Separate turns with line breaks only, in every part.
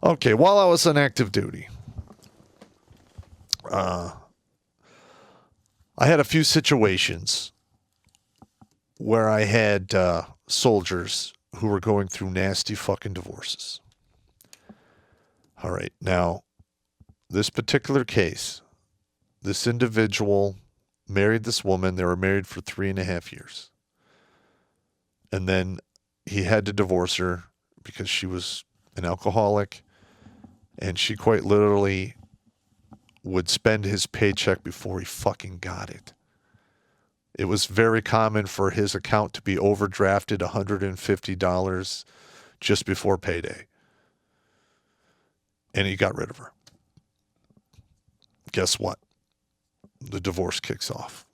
Okay, while I was on active duty, I had a few situations where I had soldiers who were going through nasty fucking divorces. All right, now, this particular case, this individual married this woman. They were married for 3.5 years. And then he had to divorce her because she was an alcoholic, and she quite literally would spend his paycheck before he fucking got it. It was very common for his account to be overdrafted $150 just before payday. And he got rid of her. Guess what? The divorce kicks off.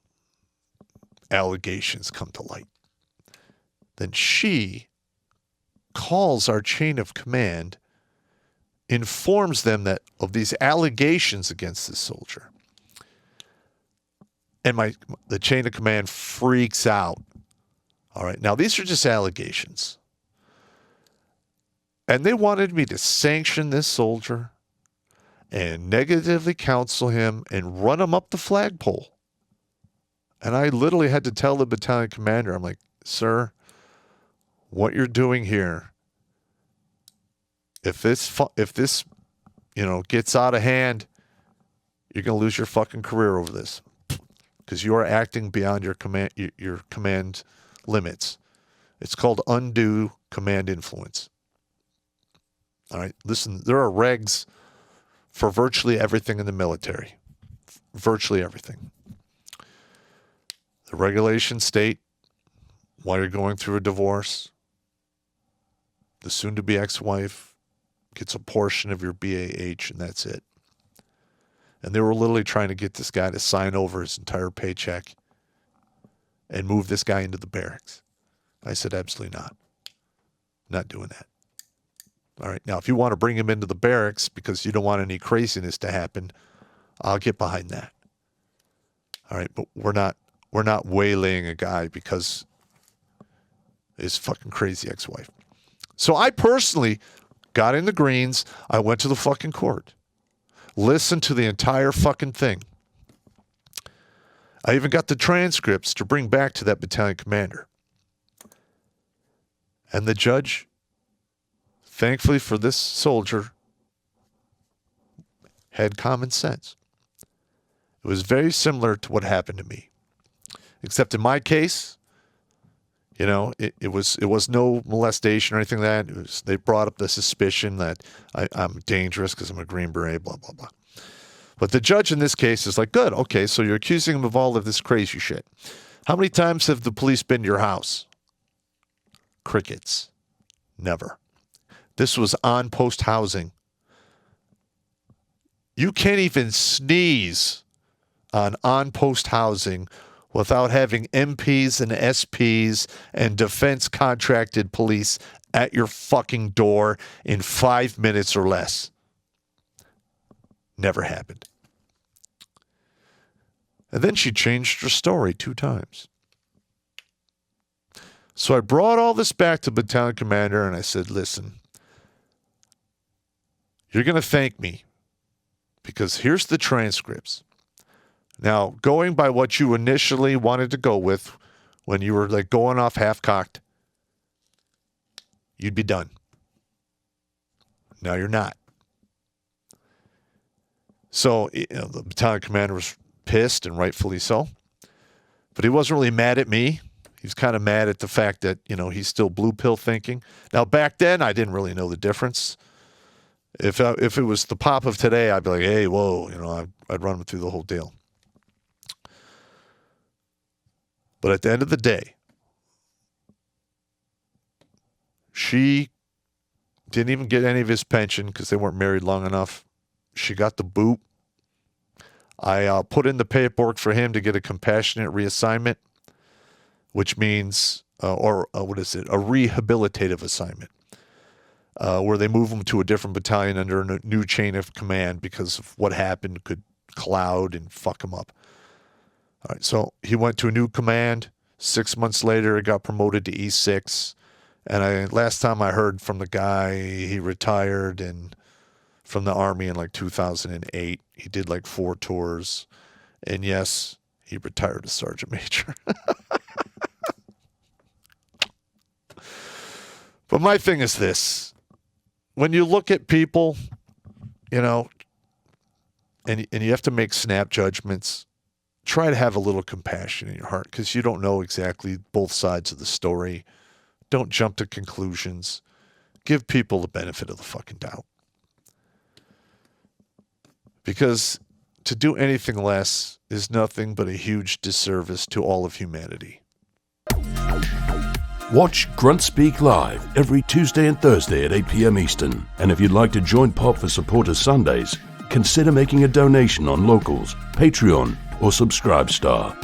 Allegations come to light. Then she calls our chain of command, informs them that of these allegations against this soldier. And the chain of command freaks out. All right. Now, these are just allegations. And they wanted me to sanction this soldier and negatively counsel him and run him up the flagpole. And I literally had to tell the battalion commander, I'm like, sir, what you're doing here, if this gets out of hand, you're going to lose your fucking career over this, because you are acting beyond your command limits. It's called undue command influence. All right, listen, there are regs for virtually everything in the military. Virtually everything. The regulations state while you're going through a divorce, the soon-to-be ex-wife gets a portion of your BAH, and that's it. And they were literally trying to get this guy to sign over his entire paycheck and move this guy into the barracks. I said, absolutely not. Not doing that. All right. Now, if you want to bring him into the barracks because you don't want any craziness to happen, I'll get behind that. All right. But we're not waylaying a guy because his fucking crazy ex-wife. So I personally got in the greens. I went to the fucking court. Listened to the entire fucking thing. I even got the transcripts to bring back to that battalion commander. And the judge, thankfully for this soldier, had common sense. It was very similar to what happened to me. Except in my case, it was no molestation or anything like that. They brought up the suspicion that I'm dangerous because I'm a Green Beret, blah, blah, blah. But the judge in this case is like, good, okay, so you're accusing him of all of this crazy shit. How many times have the police been to your house? Crickets. Never. This was on-post housing. You can't even sneeze on on-post housing without having MPs and SPs and defense contracted police at your fucking door in 5 minutes or less. Never happened. And then she changed her story 2 times. So I brought all this back to battalion commander and I said, listen, you're going to thank me because here's the transcripts. Now, going by what you initially wanted to go with when you were like going off half-cocked, you'd be done. Now you're not. So the battalion commander was pissed, and rightfully so. But he wasn't really mad at me. He was kind of mad at the fact that, he's still blue pill thinking. Now, back then, I didn't really know the difference. If it was the Popp of today, I'd be like, hey, whoa, I'd run him through the whole deal. But at the end of the day, she didn't even get any of his pension because they weren't married long enough. She got the boot. I put in the paperwork for him to get a compassionate reassignment, which means, a rehabilitative assignment, where they move him to a different battalion under a new chain of command because of what happened could cloud and fuck him up. All right, so he went to a new command. 6 months later, he got promoted to E6. And last time I heard from the guy, he retired and from the Army in like 2008. He did like 4 tours. And yes, he retired as Sergeant Major. But my thing is this. When you look at people, you know, and you have to make snap judgments, try to have a little compassion in your heart because you don't know exactly both sides of the story. Don't jump to conclusions. Give people the benefit of the fucking doubt. Because to do anything less is nothing but a huge disservice to all of humanity.
Watch Grunt Speak live every Tuesday and Thursday at 8 p.m. Eastern. And if you'd like to join Popp for Supporters Sundays, consider making a donation on Locals, Patreon, or Subscribe Star.